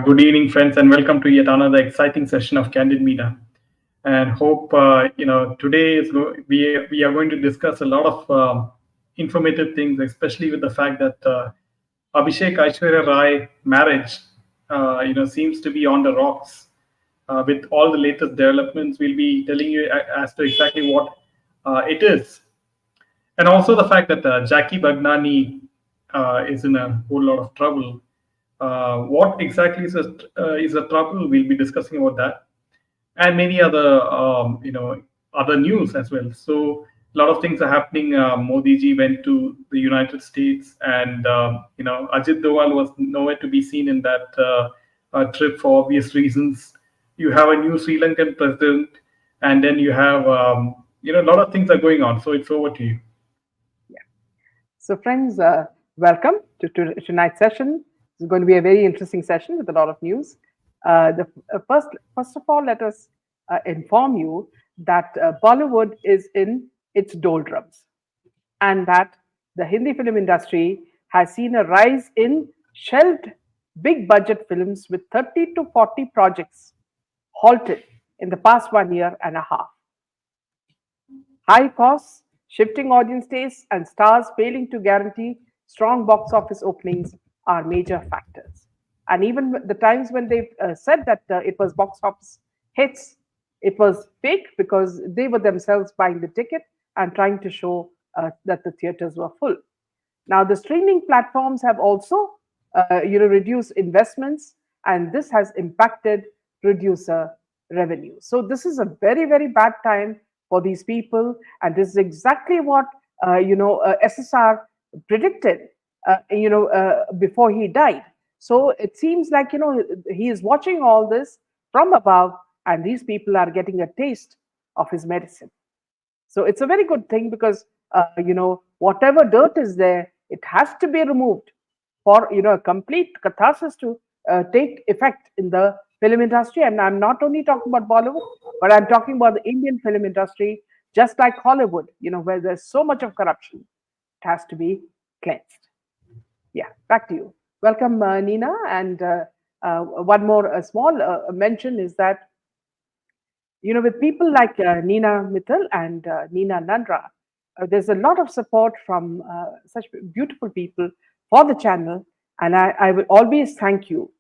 Good evening, friends, and welcome to yet another exciting session of Candid Media. And hope today we are going to discuss a lot of informative things, especially with the fact that Abhishek Aishwarya Rai marriage, seems to be on the rocks. With all the latest developments, we'll be telling you as to exactly what it is, and also the fact that Jackky is in a whole lot of trouble. What exactly is the trouble? We'll be discussing about that, and many other other news as well. So a lot of things are happening. Modi ji went to the United States, and Ajit Doval was nowhere to be seen in that trip for obvious reasons. You have a new Sri Lankan president, and then you have a lot of things are going on. So it's over to you. So friends, welcome to tonight's session. It's going to be a very interesting session with a lot of news. First of all, let us inform you that Bollywood is in its doldrums, and that the Hindi film industry has seen a rise in shelved big budget films, with 30 to 40 projects halted in the past 1 year and a half. High costs, shifting audience tastes, and stars failing to guarantee strong box office openings are major factors. And even the times when they said that it was box office hits, it was fake, because they were themselves buying the ticket and trying to show that the theaters were full. Now, the streaming platforms have also reduced investments, and this has impacted producer revenue. So this is a very, very bad time for these people, and this is exactly what SSR predicted before he died. So it seems like he is watching all this from above, and these people are getting a taste of his medicine. So it's a very good thing, because whatever dirt is there, it has to be removed for a complete catharsis to take effect in the film industry. And I'm not only talking about Bollywood, but I'm talking about the Indian film industry, just like Hollywood, where there's so much of corruption. It has to be cleansed. Yeah, back to you. Welcome, Nina. And one more small mention is that, with people like Nina Mittal and Nina Nandra, there's a lot of support from such beautiful people for the channel. And I will always thank you,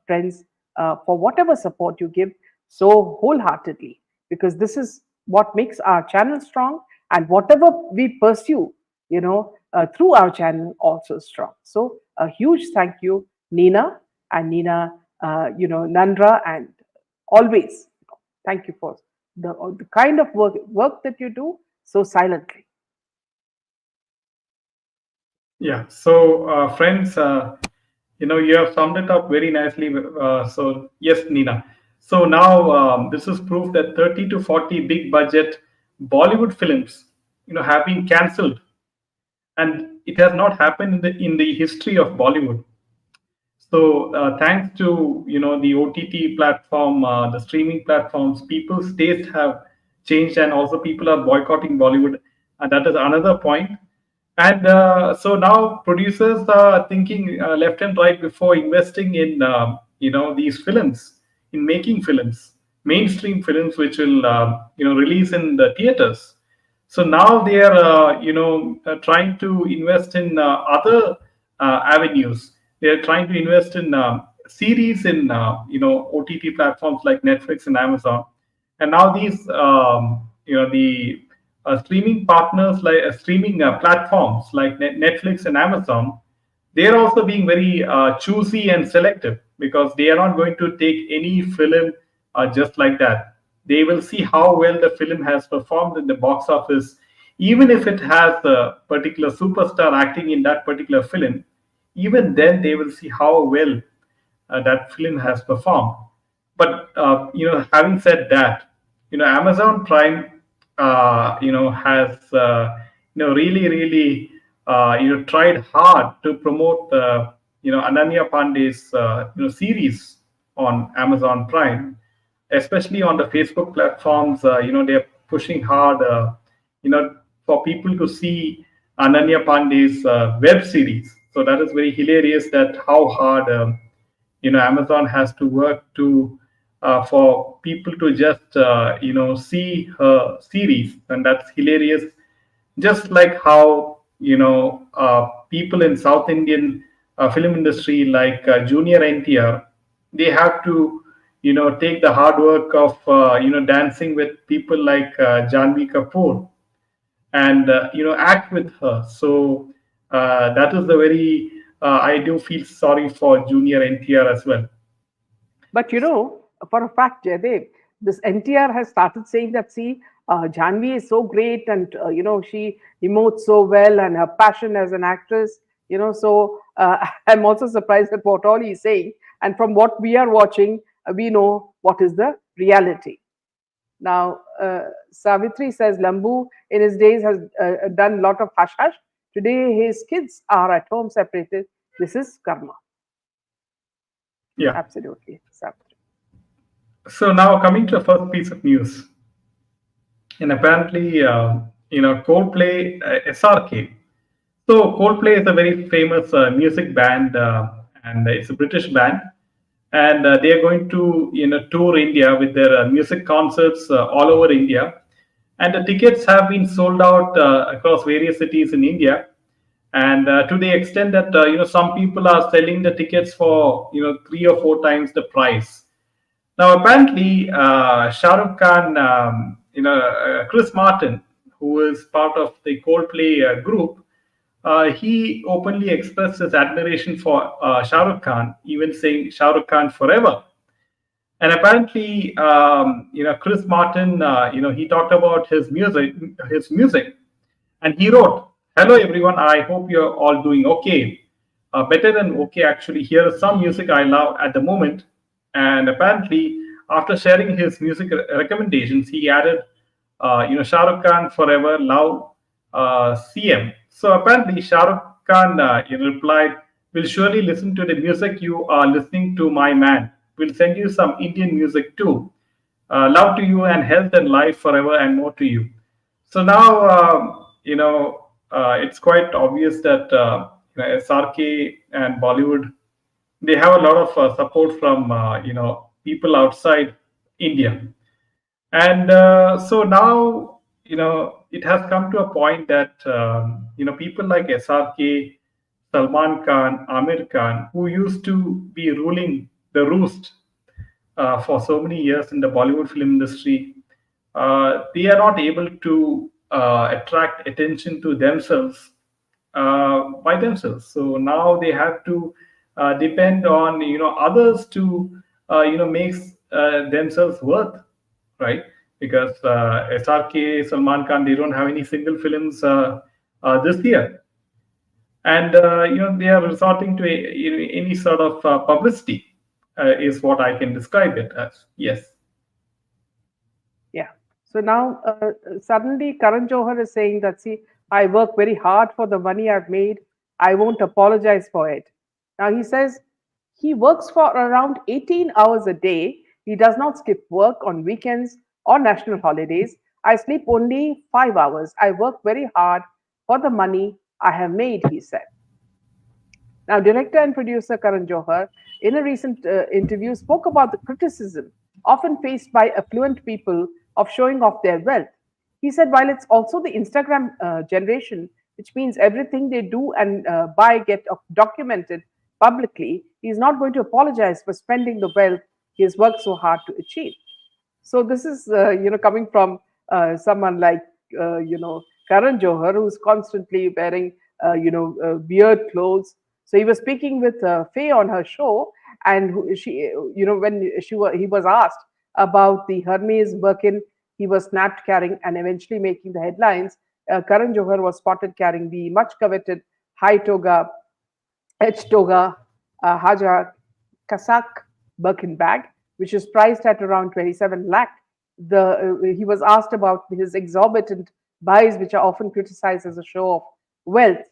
friends, for whatever support you give so wholeheartedly, because this is what makes our channel strong, and whatever we pursue, through our channel also strong. So a huge thank you, Nina and Nina, Nandra, and always thank you for the kind of work that you do so silently. Yeah. So, friends, you have summed it up very nicely. So, yes, Nina. So now this is proof that 30 to 40 big budget Bollywood films, have been cancelled, and it has not happened in the history of Bollywood. So thanks to the OTT platform, the streaming platforms, people's taste have changed, and also people are boycotting Bollywood, and that is another point. And so now producers are thinking left and right before investing in these films, in making films, mainstream films, which will release in the theaters. So now they are trying to invest in other avenues. They are trying to invest in series in OTT platforms like Netflix and Amazon. And now these the streaming partners, like streaming platforms like Netflix and Amazon, they are also being very choosy and selective, because they are not going to take any film just like that. They will see how well the film has performed in the box office, even if it has a particular superstar acting in that particular film. Even then, they will see how well that film has performed. But having said that, Amazon Prime, has really tried hard to promote Ananya Pandey's series on Amazon Prime, especially on the Facebook platforms. They're pushing hard, for people to see Ananya Pandey's web series. So that is very hilarious, that how hard Amazon has to work to for people to just see her series, and that's hilarious. Just like how people in South Indian film industry like Junior NTR, they have to take the hard work of dancing with people like Janvi Kapoor and act with her. So that is the very I do feel sorry for Junior NTR as well. But for a fact, Jaydev, this NTR has started saying that, see, Janvi is so great and, she emotes so well and her passion as an actress, so I'm also surprised at what all he's saying. And from what we are watching, we know what is the reality. Now, Savitri says Lambu in his days has done a lot of hush hush. Today, his kids are at home separated. This is karma. Yeah. Absolutely, Savitri. So now coming to the first piece of news, and apparently, Coldplay, SRK. So Coldplay is a very famous music band, and it's a British band, and they are going to tour India with their music concerts all over India, and the tickets have been sold out across various cities in India, and to the extent that some people are selling the tickets for 3 or 4 times the price. Now, apparently, Shah Rukh Khan, Chris Martin, who is part of the Coldplay group, he openly expressed his admiration for Shah Rukh Khan, even saying Shah Rukh Khan forever. And apparently, Chris Martin, he talked about his music, and he wrote, "Hello everyone, I hope you're all doing okay. Better than okay, actually. Here is some music I love at the moment." And apparently, after sharing his music recommendations, he added, Shah Rukh Khan forever, love CM. So apparently, Shah Rukh Khan replied, "Will surely listen to the music you are listening to, my man. We'll send you some Indian music too. Love to you and health and life forever and more to you." So now, it's quite obvious that SRK and Bollywood, they have a lot of support from people outside India, and so now it has come to a point that people like SRK, Salman Khan, Amir Khan, who used to be ruling the roost for so many years in the Bollywood film industry, they are not able to attract attention to themselves by themselves. So now they have to depend on others to make themselves worth, right? Because SRK, Salman Khan, they don't have any single films this year, and they are resorting to any sort of publicity, is what I can describe it as. Yes. Yeah. So now suddenly Karan Johar is saying that, see, I work very hard for the money I've made. I won't apologize for it. Now he says he works for around 18 hours a day. He does not skip work on weekends or national holidays. I sleep only 5 hours. I work very hard for the money I have made, he said. Now, director and producer Karan Johar, in a recent interview, spoke about the criticism often faced by affluent people of showing off their wealth. He said, while it's also the Instagram generation, which means everything they do and buy get documented publicly, he's not going to apologize for spending the wealth he has worked so hard to achieve. So this is coming from someone like Karan Johar, who's constantly wearing weird clothes. So he was speaking with Faye on her show, and she when he was asked about the Hermes Birkin he was snapped carrying and eventually making the headlines. Karan Johar was spotted carrying the much coveted high toga H toga Haja Kasak Birkin bag, which is priced at around 27 lakh. He was asked about his exorbitant buys, which are often criticized as a show of wealth.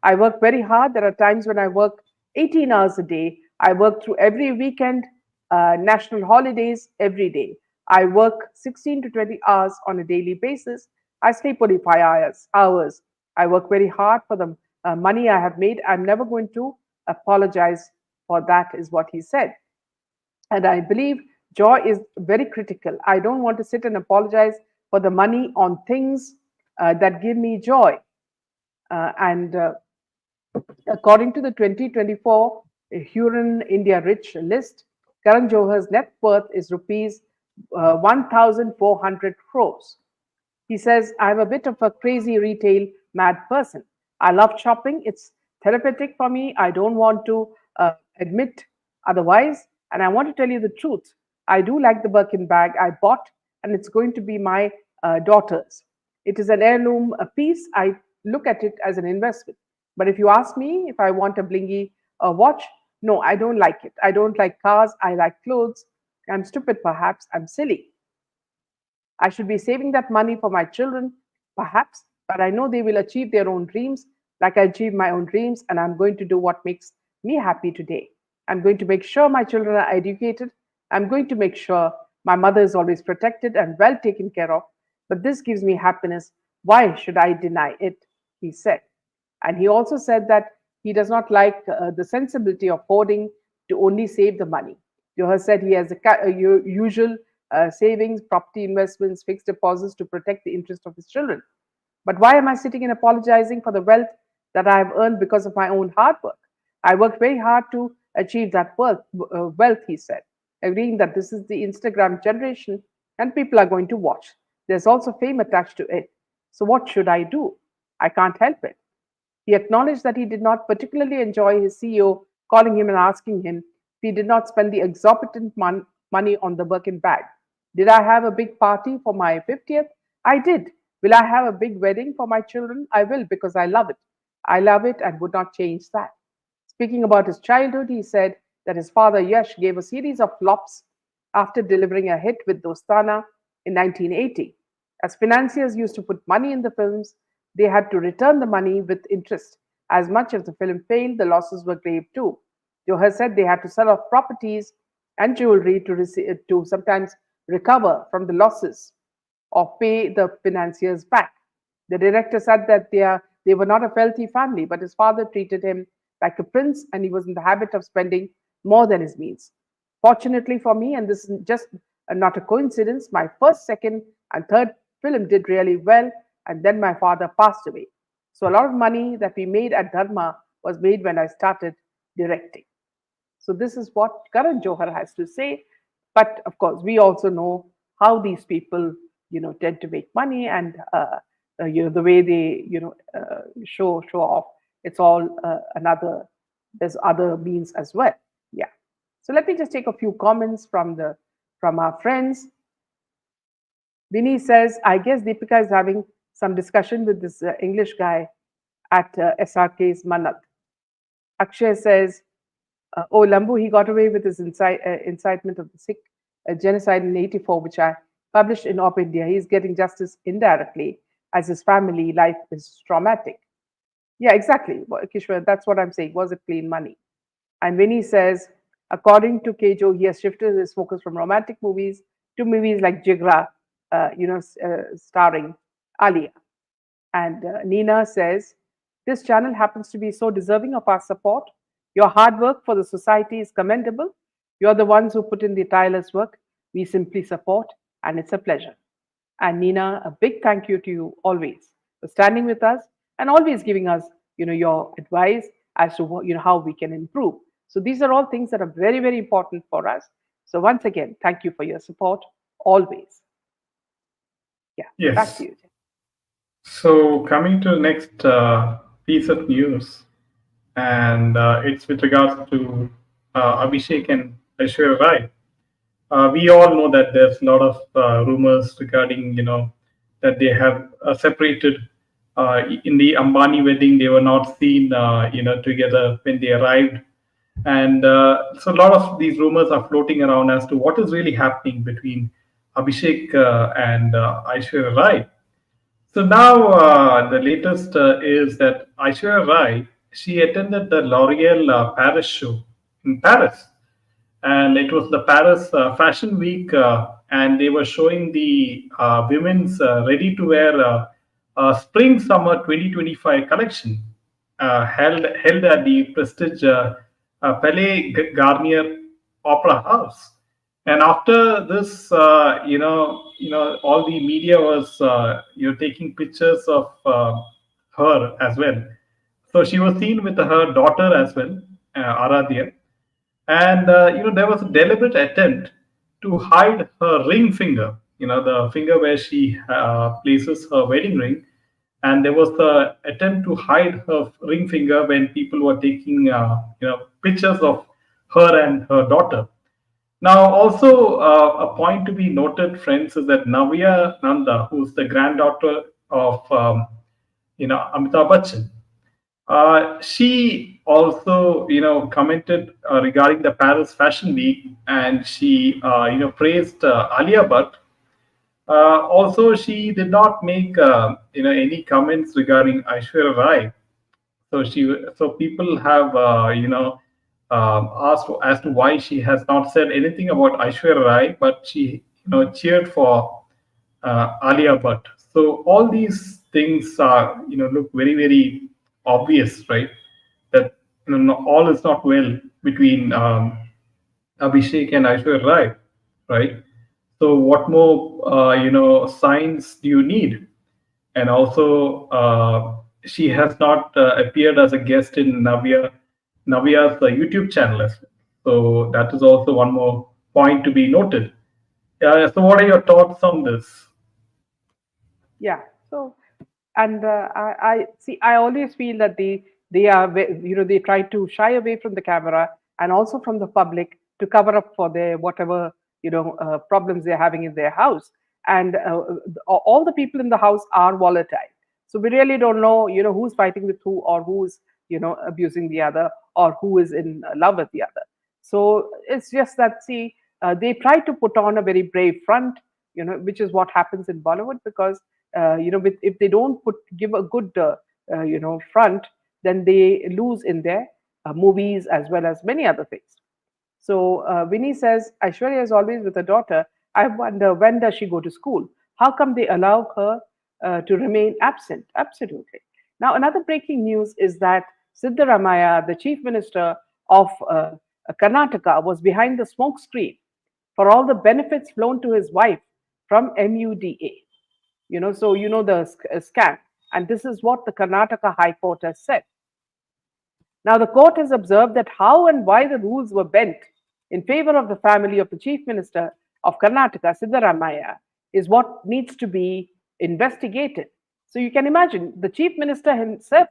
I work very hard. There are times when I work 18 hours a day. I work through every weekend, national holidays every day. I work 16 to 20 hours on a daily basis. I sleep only 5 hours. I work very hard for the money I have made. I'm never going to apologize for that, is what he said. And I believe joy is very critical. I don't want to sit and apologize for the money on things that give me joy. And According to the 2024 Hurun India Rich list, Karan Johar's net worth is rupees 1,400 crores. He says, I'm a bit of a crazy retail mad person. I love shopping. It's therapeutic for me. I don't want to admit otherwise. And I want to tell you the truth. I do like the Birkin bag I bought, and it's going to be my daughter's. It is an heirloom a piece. I look at it as an investment. But if you ask me if I want a blingy watch, no, I don't like it. I don't like cars. I like clothes. I'm stupid, perhaps. I'm silly. I should be saving that money for my children, perhaps, but I know they will achieve their own dreams like I achieve my own dreams, and I'm going to do what makes me happy today. I'm going to make sure my children are educated. I'm going to make sure my mother is always protected and well taken care of. But this gives me happiness. Why should I deny it? He said. And he also said that he does not like the sensibility of hoarding to only save the money. Johar said he has a usual savings, property investments, fixed deposits to protect the interest of his children. But why am I sitting and apologizing for the wealth that I have earned because of my own hard work? I worked very hard to achieve that wealth, he said, agreeing that this is the Instagram generation and people are going to watch. There's also fame attached to it. So what should I do? I can't help it. He acknowledged that he did not particularly enjoy his CEO calling him and asking him if he did not spend the exorbitant money on the Birkin bag. Did I have a big party for my 50th? I did. Will I have a big wedding for my children? I will, because I love it. I love it and would not change that. Speaking about his childhood, he said that his father Yash gave a series of flops after delivering a hit with Dostana in 1980. As financiers used to put money in the films, they had to return the money with interest. As much as the film failed, the losses were grave too. Johar said they had to sell off properties and jewelry to sometimes recover from the losses or pay the financiers back. The director said that they were not a wealthy family, but his father treated him like a prince and he was in the habit of spending more than his means. Fortunately for me, and this is just not a coincidence, my first, second, and third film did really well, and then my father passed away. So a lot of money that we made at Dharma was made when I started directing. So this is what Karan Johar has to say. But of course, we also know how these people, tend to make money, and the way they, show off. It's all another. There's other means as well. Yeah. So let me just take a few comments from our friends. Vinny says, I guess Deepika is having some discussion with this English guy at SRK's Manat. Akshay says, oh, Lambu, he got away with his incitement of the Sikh genocide in 84, which I published in Op India. He's getting justice indirectly as his family life is traumatic. Yeah, exactly. Kishore, that's what I'm saying. Was it clean money? And Vinny says, according to Kejo, he has shifted his focus from romantic movies to movies like Jigra, starring Alia. And Nina says, this channel happens to be so deserving of our support. Your hard work for the society is commendable. You're the ones who put in the tireless work. We simply support, and it's a pleasure. And Nina, a big thank you to you always for standing with us and always giving us, your advice as to how we can improve. So these are all things that are very, very important for us. So once again, thank you for your support always. Yeah, Yes. back to you. So coming to the next piece of news, and it's with regards to Abhishek and Aishwarya Rai. We all know that there's a lot of rumors regarding, that they have separated. In the Ambani wedding, they were not seen, together when they arrived, and so a lot of these rumors are floating around as to what is really happening between Abhishek and Aishwarya Rai. So now the latest is that Aishwarya Rai, she attended the L'Oreal Paris show in Paris, and it was the Paris Fashion Week, and they were showing the women's ready-to-wear Spring Summer 2025 collection held at the Prestige Palais Garnier Opera House. And after this, all the media was taking pictures of her as well. So she was seen with her daughter as well, Aradhya, and there was a deliberate attempt to hide her ring finger. The finger where she places her wedding ring, and there was the attempt to hide her ring finger when people were taking pictures of her and her daughter. Now, also a point to be noted, friends, is that Navya Nanda, who's the granddaughter of Amitabh Bachchan, she also commented regarding the Paris Fashion Week, and she praised Alia Bhatt. Also, she did not make any comments regarding Aishwarya Rai. So people have asked as to why she has not said anything about Aishwarya Rai, but she cheered for Alia Bhatt. So all these things are look very obvious, right? That all is not well between Abhishek and Aishwarya Rai, right? So what more signs do you need? And also she has not appeared as a guest in Navya's YouTube channel as well. So that is also one more point to be noted. So what are your thoughts on this? Yeah. So, and I see. I always feel that they are they try to shy away from the camera and also from the public to cover up for their whatever problems they're having in their house. And all the people in the house are volatile. So we really don't know who's fighting with who, or who's abusing the other, or who is in love with the other. So it's just that, see, they try to put on a very brave front, which is what happens in Bollywood, because if they don't give a good front, then they lose in their movies as well as many other things. So Vinny says, Aishwarya is always with her daughter. I wonder, when does she go to school? How come they allow her to remain absent? Absolutely. Now, another breaking news is that Siddaramaiah, the chief minister of Karnataka, was behind the smoke screen for all the benefits flown to his wife from MUDA. So the scam. And this is what the Karnataka High Court has said. Now, the court has observed that how and why the rules were bent in favor of the family of the Chief Minister of Karnataka, Siddaramaiah, is what needs to be investigated. So you can imagine the Chief Minister himself,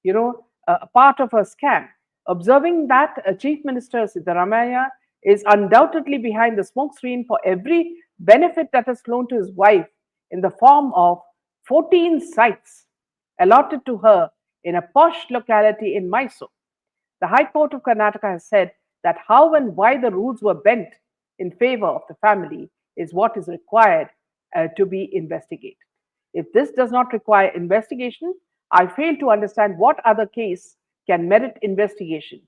a part of a scam. Observing that Chief Minister Siddaramaiah is undoubtedly behind the smokescreen for every benefit that has flown to his wife in the form of 14 sites allotted to her in a posh locality in Mysore. The High Court of Karnataka has said that how and why the rules were bent in favor of the family is what is required to be investigated. If this does not require investigation, I fail to understand what other case can merit investigation.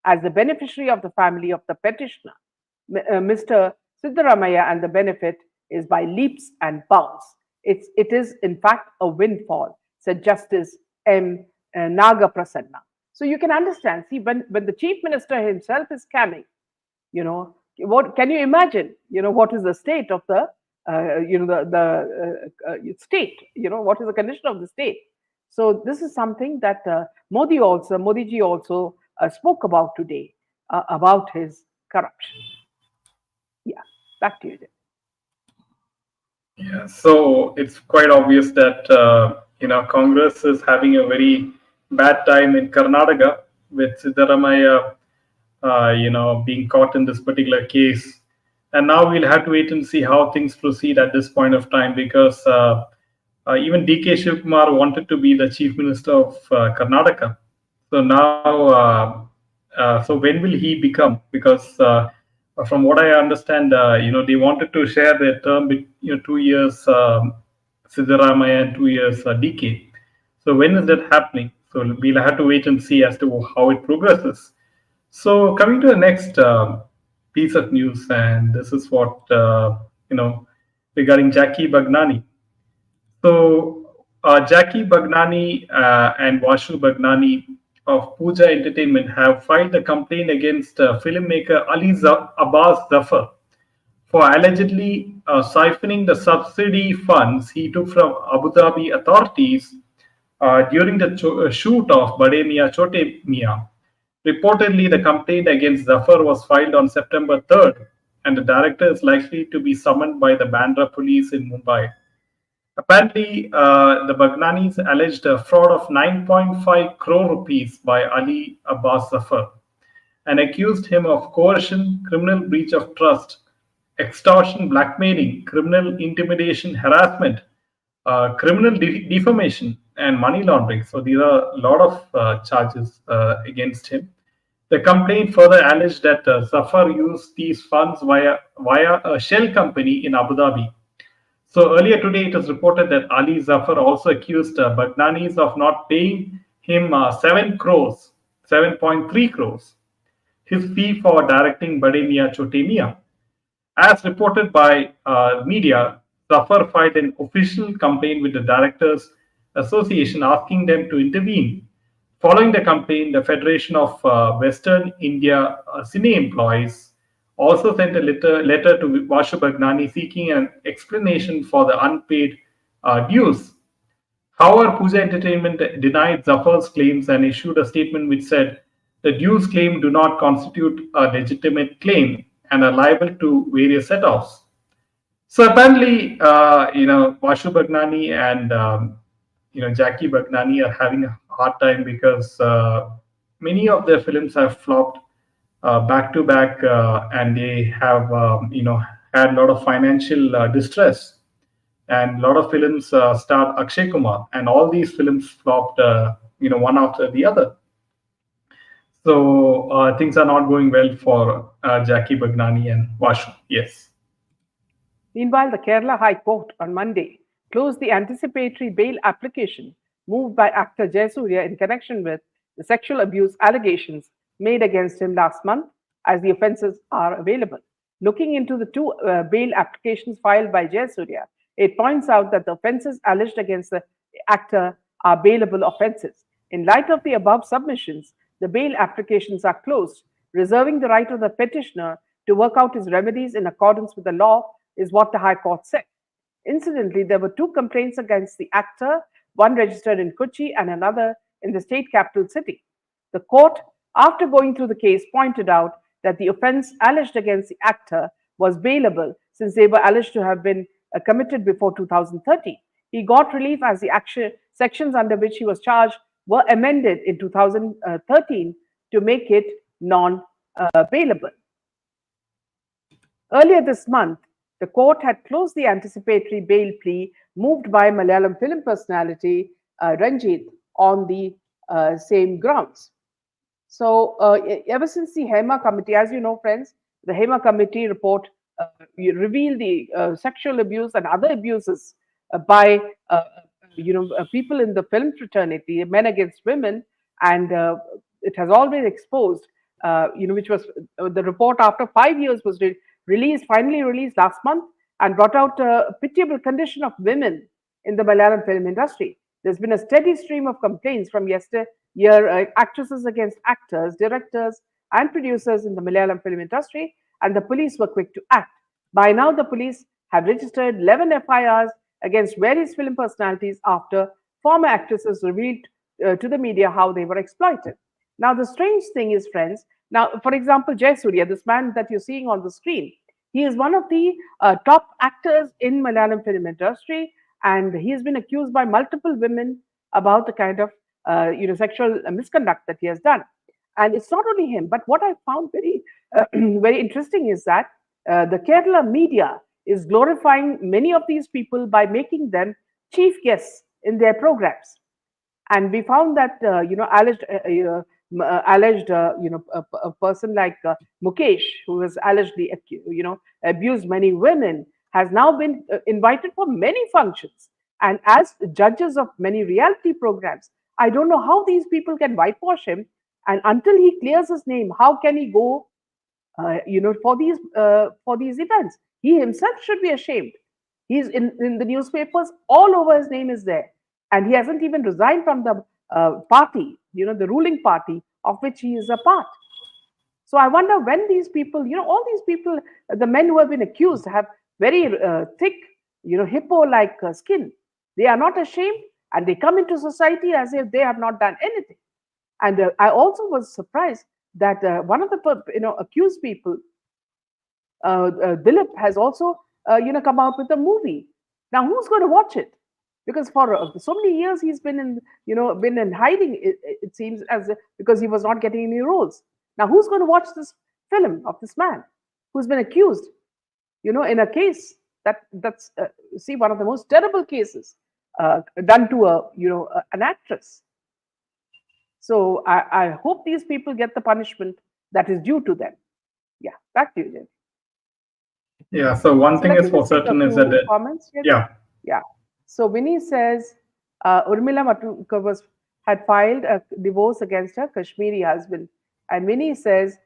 As the beneficiary of the family of the petitioner, Mr. Siddaramaiah, and the benefit is by leaps and bounds. It is, in fact, a windfall, said Justice M. Nagaprasanna. So you can understand, see, when the chief minister himself is scamming, what can you imagine? What is the state of the state? What is the condition of the state? So this is something that Modiji also spoke about today, about his corruption. Yeah, back to you, Jim. Yeah, so it's quite obvious that Congress is having a very bad time in Karnataka with Siddaramaiah, being caught in this particular case. And now we'll have to wait and see how things proceed at this point of time, because even DK Shivkumar wanted to be the chief minister of Karnataka. So now, so when will he become? Because from what I understand, they wanted to share their term with 2 years Siddaramaiah and 2 years DK. So when is that happening? So we'll have to wait and see as to how it progresses. So coming to the next piece of news, and this is what regarding Jackky Bhagnani. So Jackky Bhagnani and Vashu Bhagnani of Pooja Entertainment have filed a complaint against filmmaker Abbas Zafar for allegedly siphoning the subsidy funds he took from Abu Dhabi authorities during the shoot of Bade Mian Chote Mian. Reportedly, the complaint against Zafar was filed on September 3rd, and the director is likely to be summoned by the Bandra police in Mumbai. Apparently, the Bagnanis alleged a fraud of 9.5 crore rupees by Ali Abbas Zafar and accused him of coercion, criminal breach of trust, extortion, blackmailing, criminal intimidation, harassment, criminal defamation, and money laundering. So these are a lot of charges against him. The complaint further alleged that Zafar used these funds via a shell company in Abu Dhabi. So earlier today, it was reported that Ali Zafar also accused Bagnanis of not paying him 7 crores, 7.3 crores, his fee for directing Bade Mian Chote Mian. As reported by media, Zafar filed an official complaint with the Directors Association asking them to intervene. Following the complaint, the Federation of Western India Cine Employees also sent a letter to Vashu Bagnani seeking an explanation for the unpaid dues. However, Pooja Entertainment denied Zafar's claims and issued a statement which said the dues claim do not constitute a legitimate claim and are liable to various set-offs. So apparently, Vashu Bagnani and Jackky Bagnani are having a hard time because many of their films have flopped back to back, and they have had a lot of financial distress. And a lot of films starred Akshay Kumar, and all these films flopped, one after the other. So things are not going well for Jackky Bagnani and Vashu. Yes. Meanwhile, the Kerala High Court on Monday closed the anticipatory bail application moved by actor Jayasuriya in connection with the sexual abuse allegations made against him last month, as the offences are available. Looking into the two bail applications filed by Jayasuriya, it points out that the offences alleged against the actor are bailable offences. In light of the above submissions, the bail applications are closed, reserving the right of the petitioner to work out his remedies in accordance with the law, is what the High Court said. Incidentally, there were two complaints against the actor, one registered in Kochi and another in the state capital city. The court, after going through the case, pointed out that the offence alleged against the actor was bailable since they were alleged to have been committed before 2013. He got relief as the sections under which he was charged were amended in 2013 to make it non-bailable. Earlier this month, the court had closed the anticipatory bail plea moved by Malayalam film personality Ranjit on the same grounds. So, ever since the Hima committee, as you know, friends, the Hima committee report revealed the sexual abuse and other abuses by people in the film fraternity, men against women, and it has always exposed, which was the report after 5 years was finally released last month, and brought out a pitiable condition of women in the Malayalam film industry. There's been a steady stream of complaints from yesteryear actresses against actors, directors, and producers in the Malayalam film industry, and the police were quick to act. By now, the police have registered 11 FIRs against various film personalities after former actresses revealed to the media how they were exploited. Now, the strange thing is, friends, now, for example, Jayasuriya, this man that you're seeing on the screen, he is one of the top actors in Malayalam film industry, and he has been accused by multiple women about the kind of sexual misconduct that he has done. And it's not only him, but what I found very very interesting is that the Kerala media is glorifying many of these people by making them chief guests in their programs. And we found that a person like Mukesh, who has allegedly abused many women, has now been invited for many functions and as judges of many reality programs. I don't know how these people can whitewash him, and until he clears his name, how can he go for these events? He himself should be ashamed. He's in the newspapers all over, his name is there, and he hasn't even resigned from the party. the ruling party of which he is a part. So I wonder when these people, all these people, the men who have been accused have very thick, hippo-like skin. They are not ashamed, and they come into society as if they have not done anything. And I also was surprised that one of the accused people, Dilip, has also come out with a movie. Now, who's going to watch it? Because for so many years he's been in hiding. It seems as because he was not getting any roles. Now, who's going to watch this film of this man who's been accused? In a case that's see, one of the most terrible cases done to an actress. So I hope these people get the punishment that is due to them. Yeah, back to you, Jen. Yeah. So one So thing let is me for just take a certain is that few comments, Jen. yeah. Yeah. So Vinny says Urmila Matondkar had filed a divorce against her Kashmiri husband. And Vinny says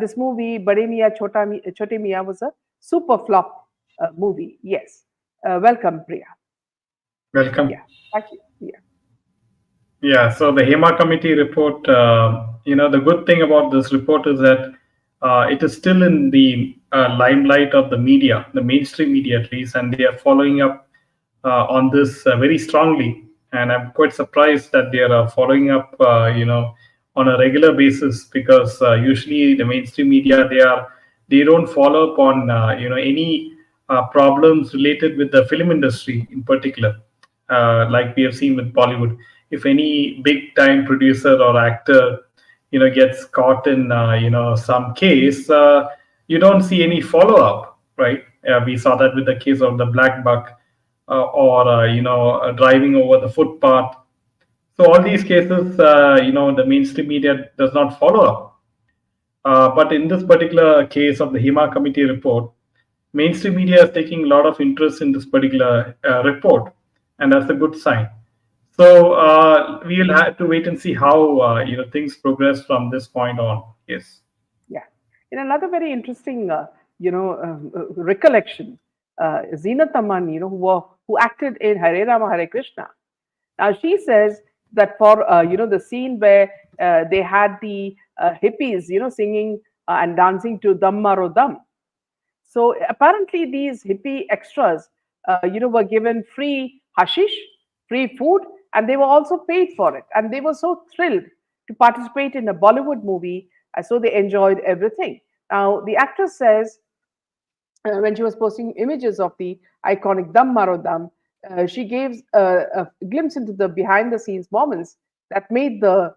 this movie, Bade Miyan Chote Miyan, was a super flop movie. Yes. Welcome, Priya. Welcome. Yeah. Actually, yeah. Yeah, so the HEMA committee report, the good thing about this report is that it is still in the limelight of the media, the mainstream media at least, and they are following up on this very strongly. And I'm quite surprised that they are following up, on a regular basis because usually the mainstream media they don't follow up on any problems related with the film industry in particular, like we have seen with Bollywood. If any big time producer or actor, gets caught in, some case, you don't see any follow up, right? We saw that with the case of the black buck, or driving over the footpath. So all these cases, the mainstream media does not follow up. But in this particular case of the HEMA committee report, mainstream media is taking a lot of interest in this particular report, and that's a good sign. So we will have to wait and see how things progress from this point on. Yes. Yeah. In another very interesting, recollection, Zeenat Aman, who acted in Hare Rama Hare Krishna. Now she says that for the scene where they had the hippies, singing and dancing to Dam Maro Dam. So apparently these hippie extras, were given free hashish, free food, and they were also paid for it. And they were so thrilled to participate in a Bollywood movie, so they enjoyed everything. Now the actress says when she was posting images of the iconic Dam Maro Dam, she gave a glimpse into the behind the scenes moments that made the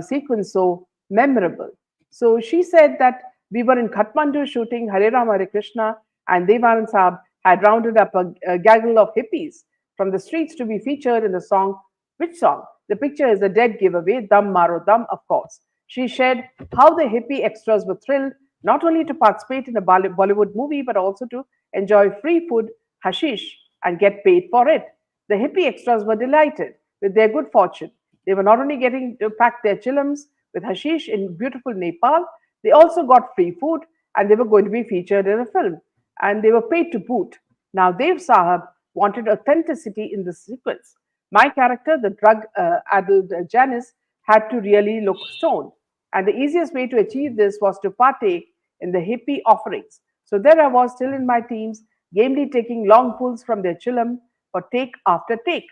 sequence so memorable. So she said that we were in Kathmandu shooting Hare Rama Hare Krishna, and Devanand Saab had rounded up a gaggle of hippies from the streets to be featured in the song. Which song? The picture is a dead giveaway, Dam Maro Dam, of course. She shared how the hippie extras were thrilled not only to participate in a Bollywood movie, but also to enjoy free food, hashish, and get paid for it. The hippie extras were delighted with their good fortune. They were not only getting to pack their chillums with hashish in beautiful Nepal, they also got free food and they were going to be featured in a film. And they were paid to boot. Now, Dev Sahab wanted authenticity in the sequence. My character, the drug addled Janice, had to really look stoned. And the easiest way to achieve this was to partake in the hippie offerings. So there I was, still in my teens, gamely taking long pulls from their chillum for take after take.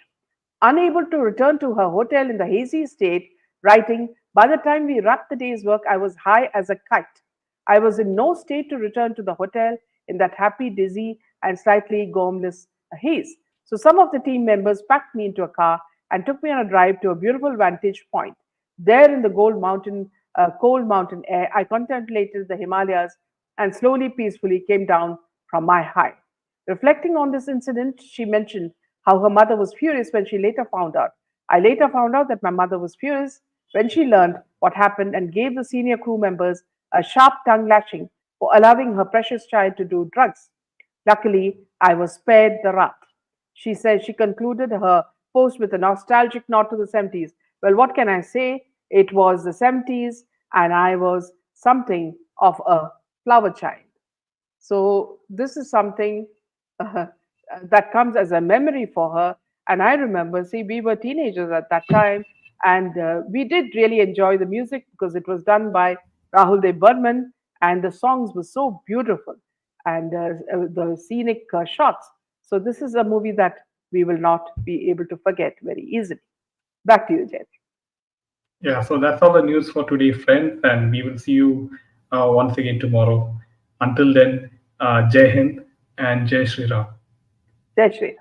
Unable to return to her hotel in the hazy state, writing, by the time we wrapped the day's work, I was high as a kite. I was in no state to return to the hotel in that happy, dizzy, and slightly gormless haze. So some of the team members packed me into a car and took me on a drive to a beautiful vantage point. There in the cold mountain air, I contemplated the Himalayas and slowly, peacefully came down from my high. Reflecting on this incident, she mentioned how her mother was furious when she later found out. I later found out that my mother was furious when she learned what happened and gave the senior crew members a sharp tongue lashing for allowing her precious child to do drugs. Luckily, I was spared the wrath. She said she concluded her post with a nostalgic nod to the 70s. Well, what can I say? It was the 70s, and I was something of a flower child. So, this is something uh, that comes as a memory for her. And I remember, see, we were teenagers at that time. And we did really enjoy the music because it was done by Rahul Dev Burman, and the songs were so beautiful, and the scenic shots. So this is a movie that we will not be able to forget very easily. Back to you, Jay. Yeah, so that's all the news for today, friends, and we will see you once again tomorrow. Until then, Jai Hind and Jai Shri Ram. Jai Shri Ram.